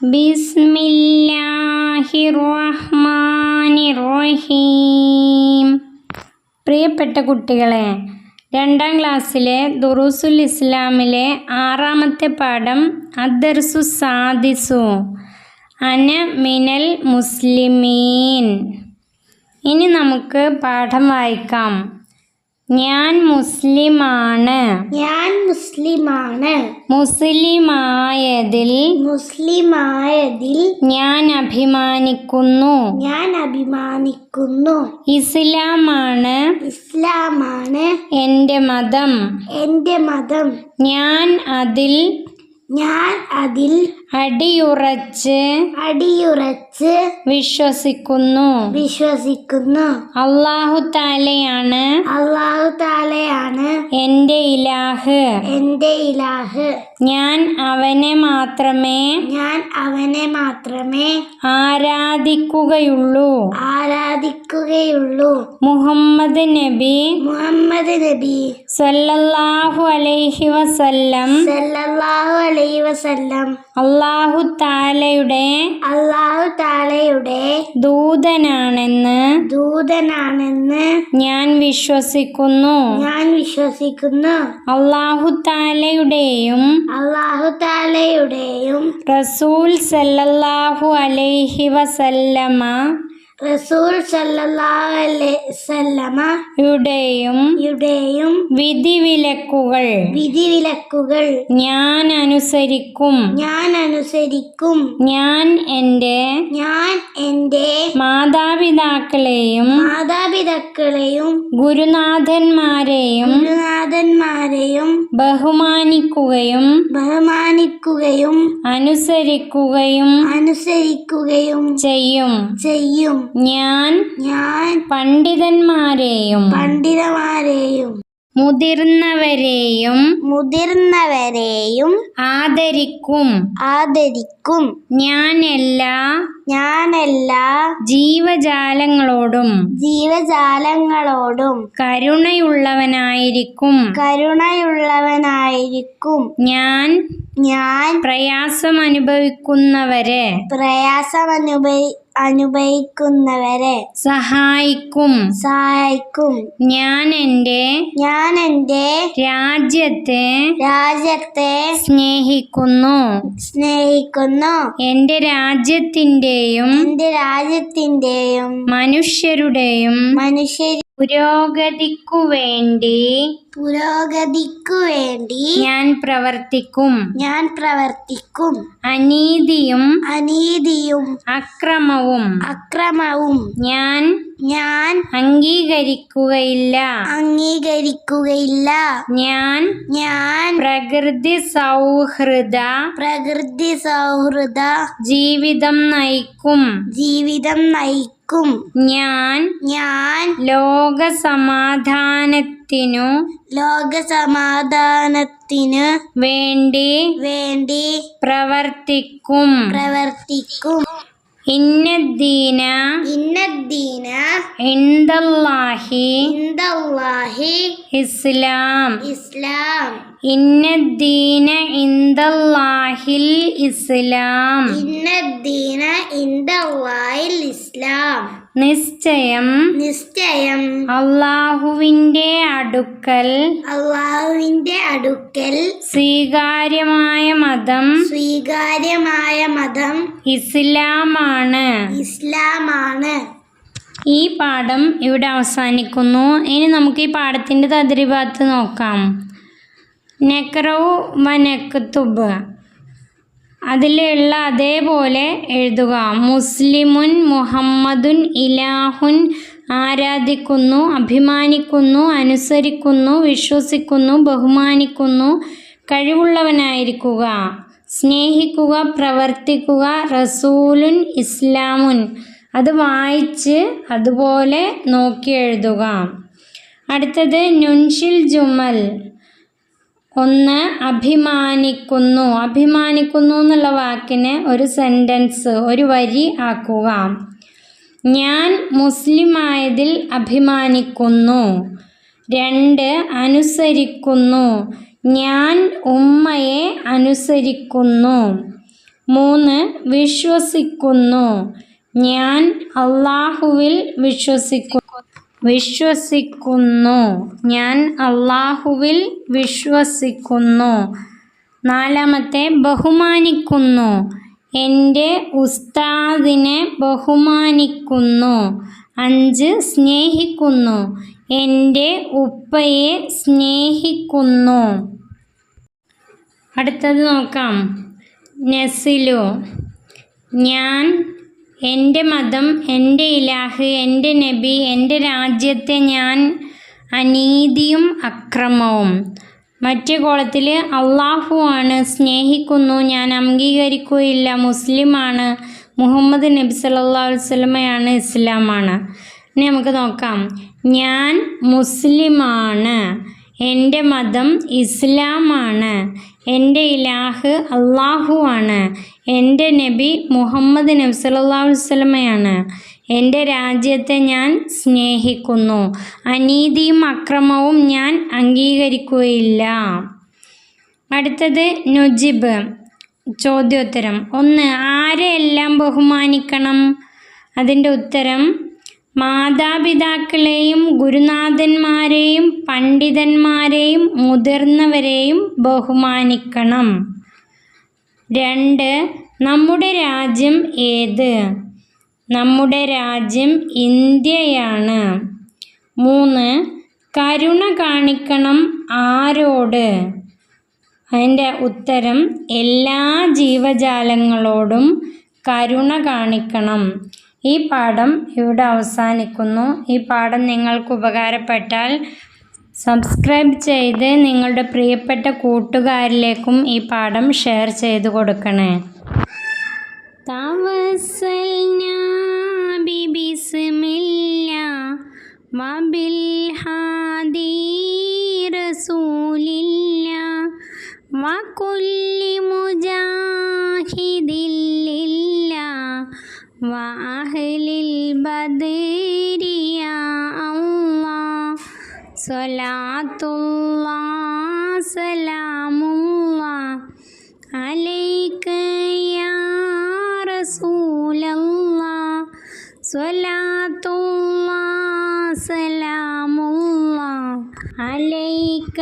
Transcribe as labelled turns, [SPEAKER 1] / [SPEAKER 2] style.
[SPEAKER 1] ബിസ്മില്ലാഹിർറഹ്മാനിർറഹീം. പ്രിയപ്പെട്ട കുട്ടികളെ, 2ാം ക്ലാസ്സിലെ ദുറൂസുൽ ഇസ്ലാമിലെ 6ാമത്തെ പാഠം അദ്ദർസു സാദിസു അന മിനൽ മുസ്ലിമീൻ. ഇനി നമുക്ക് പാഠം വായിക്കാം. ഞാൻ മുസ്ലിമാണ്.
[SPEAKER 2] ഞാൻ മുസ്ലിമാണ്.
[SPEAKER 1] മുസ്ലിമായതിൽ ഞാൻ അഭിമാനിക്കുന്നു.
[SPEAKER 2] ഞാൻ അഭിമാനിക്കുന്നു.
[SPEAKER 1] ഇസ്ലാമാണ് എൻ്റെ മതം. ഞാൻ അതിൽ അടിയുറച്ച് വിശ്വസിക്കുന്നു. അല്ലാഹു തആലയാണ് എൻ്റെ ഇലാഹ്. ഞാൻ അവനെ മാത്രമേ ആരാധിക്കുകയുള്ളൂ. മുഹമ്മദ് നബി സല്ലല്ലാഹു അലൈഹി വസല്ലം അല്ലാഹു തആലയുടെ ദൂതനാണെന്ന് ഞാൻ വിശ്വസിക്കുന്നു. അല്ലാഹു തആലയുടെയും റസൂൽ സല്ലല്ലാഹു അലൈഹി വസല്ലമ യുടെയും വിധിവിലക്കുകൾ ഞാൻ അനുസരിക്കും. ഞാൻ എൻ്റെ മാതാപിതാക്കളെയും ഗുരുനാഥന്മാരെയും ബഹുമാനിക്കുകയും അനുസരിക്കുകയും ചെയ്യും. ഞാൻ പണ്ഡിതന്മാരെയും മുതിർന്നവരെയും ആദരിക്കും. ഞാൻ എല്ലാ ജീവജാലങ്ങളോടും കരുണയുള്ളവനായിരിക്കും. ഞാൻ പ്രയാസമനുഭവിക്കുന്നവരെ സഹായിക്കും. ഞാൻ എൻ്റെ രാജ്യത്തെ സ്നേഹിക്കുന്നു. എൻ്റെ രാജ്യത്തിൻ്റെയും മനുഷ്യരുടെയും പുരോഗതിക്കു വേണ്ടി ഞാൻ പ്രവർത്തിക്കും. അനീതിയും അക്രമവും ഞാൻ അംഗീകരിക്കുകയില്ല. ഞാൻ പ്രകൃതി സൗഹൃദ ജീവിതം നയിക്കും. ഞാൻ ലോകസമാധാനത്തിനു വേണ്ടി പ്രവർത്തിക്കും. ഇന്നദ്ദീന ഇൻദല്ലാഹി ഇസ്ലാം. ഇന്നദ്ദീന ഇൻദല്ലാഹിൽ ഇസ്ലാം. നിശ്ചയം അല്ലാഹുവിന്റെ അടുക്കൽ സ്വീകാര്യമായ മതം ഇസ്ലാമാണ്. ഈ പാഠം ഇവിടെ അവസാനിക്കുന്നു. ഇനി നമുക്ക് ഈ പാഠത്തിന്റെ തദ്രിബാത്ത് നോക്കാം. നഖ്റഉ വ നക്തുബ്, അതിലുള്ള അതേപോലെ എഴുതുക. മുസ്ലിമുൻ മുഹമ്മദുൻ ഇലാഹുൻ, ആരാധിക്കുന്നു, അഭിമാനിക്കുന്നു, അനുസരിക്കുന്നു, വിശ്വസിക്കുന്നു, ബഹുമാനിക്കുന്നു, കഴിവുള്ളവനായിരിക്കുക, സ്നേഹിക്കുക, പ്രവർത്തിക്കുക. റസൂലുൻ ഇസ്ലാമുൻ, അത് വായിച്ച് അതുപോലെ നോക്കി എഴുതുക. അടുത്തത് നുൻഷിൽ ജുമൽ. 1 അഭിമാനിക്കുന്നു എന്നുള്ള വാക്കിനെ ഒരു സെൻറ്റൻസ്, ഒരു വരി ആക്കുക. ഞാൻ മുസ്ലിമായതിൽ അഭിമാനിക്കുന്നു. 2 അനുസരിക്കുന്നു. ഞാൻ ഉമ്മയെ അനുസരിക്കുന്നു. 3 വിശ്വസിക്കുന്നു. ഞാൻ അല്ലാഹുവിൽ വിശ്വസിക്കുന്നു. ഞാൻ അല്ലാഹുവിൽ വിശ്വസിക്കുന്നു. 4 ബഹുമാനിക്കുന്നു. എൻ്റെ ഉസ്താദിനെ ബഹുമാനിക്കുന്നു. 5 സ്നേഹിക്കുന്നു. എൻ്റെ ഉപ്പയെ സ്നേഹിക്കുന്നു. അടുത്തത് നോക്കാം. നസിലു. ഞാൻ, എൻ്റെ മതം, എൻ്റെ ഇലാഹ്, എൻ്റെ നബി, എൻ്റെ രാജ്യത്തെ ഞാൻ അനീതിയും അക്രമവും. മറ്റേ കോളത്തിൽ അള്ളാഹു ആണ്, സ്നേഹിക്കുന്നു, ഞാൻ അംഗീകരിക്കുകയില്ല, മുസ്ലിമാണ്, മുഹമ്മദ് നബി സല്ലല്ലാഹു അലൈഹി വസല്ലമയാണ്, ഇസ്ലാമാണ്. ഇനി നമുക്ക് നോക്കാം. ഞാൻ മുസ്ലിമാണ്. എൻ്റെ മതം ഇസ്ലാമാണ്. എൻ്റെ ഇലാഹ് അള്ളാഹു ആണ്. എൻ്റെ നബി മുഹമ്മദ് നബി സല്ലല്ലാഹു അലൈഹി വസല്ലമയാണ്. എൻ്റെ രാജ്യത്തെ ഞാൻ സ്നേഹിക്കുന്നു. അനീതിയും അക്രമവും ഞാൻ അംഗീകരിക്കുകയില്ല. അടുത്തത് നുജിബ്, ചോദ്യോത്തരം. 1 ആരെയെല്ലാം ബഹുമാനിക്കണം? അതിൻ്റെ ഉത്തരം മാതാപിതാക്കളെയും ഗുരുനാഥന്മാരെയും പണ്ഡിതന്മാരെയും മുതിർന്നവരെയും ബഹുമാനിക്കണം. 2 നമ്മുടെ രാജ്യം ഏത്? നമ്മുടെ രാജ്യം ഇന്ത്യയാണ്. 3 കരുണ കാണിക്കണം ആരോട്? അതിൻ്റെ ഉത്തരം എല്ലാ ജീവജാലങ്ങളോടും കരുണ കാണിക്കണം. ഈ പാഠം ഇവിടെ അവസാനിക്കുന്നു. ഈ പാഠം നിങ്ങൾക്ക് ഉപകാരപ്പെട്ടാൽ സബ്സ്ക്രൈബ് ചെയ്ത് നിങ്ങളുടെ പ്രിയപ്പെട്ട കൂട്ടുകാരിലേക്കും ഈ പാഠം ഷെയർ ചെയ്ത് കൊടുക്കണേ. തവസ്സൽനാ ബിസ്മില്ലാ വബിൽ ഹാദി റസൂലില്ലാ വകുല്ലി മുജാഹിദില്ലാ വഅഹ്ലിൽ ബദരി യാ അല്ലാഹ് സ്വലാത്തുല്ലാഹ് സലാമുല്ലാഹ് അലൈക യാ റസൂലല്ലാഹ് സ്വലാത്തുല്ലാഹ് സലാമുല്ലാഹ് അലൈക